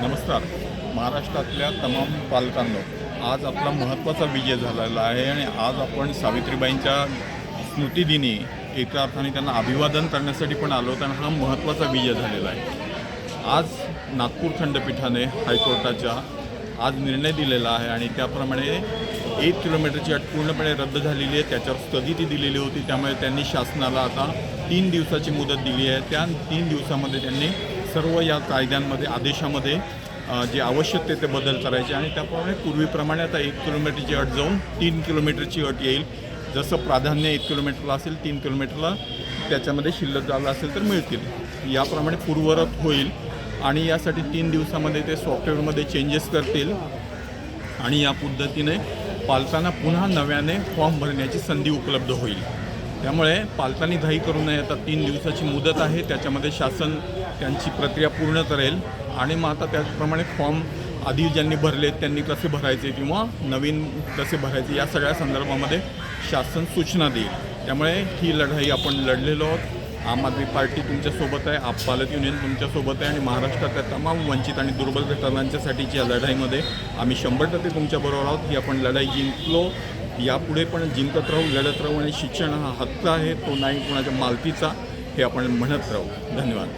नमस्कार. महाराष्ट्रातल्या तमाम पालकांनो, आज आपला महत्त्वाचा विजय झालेला आहे आणि आज आपण सावित्रीबाईंच्या स्मृतिदिनी एका अर्थाने त्यांना अभिवादन करण्यासाठी पण आलो होतो आणि हा महत्त्वाचा विजय झालेला आहे. आज नागपूर खंडपीठाने हायकोर्टाच्या आज निर्णय दिलेला आहे आणि त्याप्रमाणे 1 किलोमीटरची अट पूर्णपणे रद्द झालेली आहे. त्याच्यावर स्थगिती दिलेली होती, त्यामुळे त्यांनी शासनाला आता 3 दिवसाची मुदत दिली आहे. त्या 3 दिवसामध्ये त्यांनी सर्व या कायद्यांमध्ये आदेशामध्ये जे आवश्यक ते बदल करायचे आणि त्याप्रमाणे पूर्वीप्रमाणे आता 1 किलोमीटरची अट जाऊन 3 किलोमीटरची अट येईल. जसं प्राधान्य 1 किलोमीटरला असेल, 3 किलोमीटरला त्याच्यामध्ये शिल्लक झालं असेल तर मिळतील. याप्रमाणे पूर्ववत होईल आणि यासाठी 3 दिवसामध्ये ते सॉफ्टवेअरमध्ये चेंजेस करतील आणि या पद्धतीने पालकांना पुन्हा नव्याने फॉर्म भरण्याची संधी उपलब्ध होईल. त्यामुळे पालकांनी घाई करू नये. आता 3 दिवसाची मुदत आहे, त्याच्यामध्ये शासन त्यांची प्रक्रिया पूर्ण करेल आणि मग आता त्याचप्रमाणे फॉर्म आधी ज्यांनी भरले त्यांनी कसे भरायचे किंवा नवीन कसे भरायचे या सगळ्या संदर्भामध्ये शासन सूचना देईल. त्यामुळे ही लढाई आपण लढलेलो आहोत. आम आदमी पार्टी तुमच्यासोबत आहे, आप पालक युनियन तुमच्यासोबत आहे आणि महाराष्ट्रातल्या तमाम वंचित आणि दुर्बल घटकांच्यासाठीची या लढाईमध्ये आम्ही 100% तुमच्याबरोबर आहोत. ही आपण लढाई जिंकलो, यापुढे पण जिंकत राहू, लढत राहू आणि शिक्षण हा हक्क आहे, तो नाही कोणाच्या मालकीचा, हे आपण म्हणत राहू. धन्यवाद.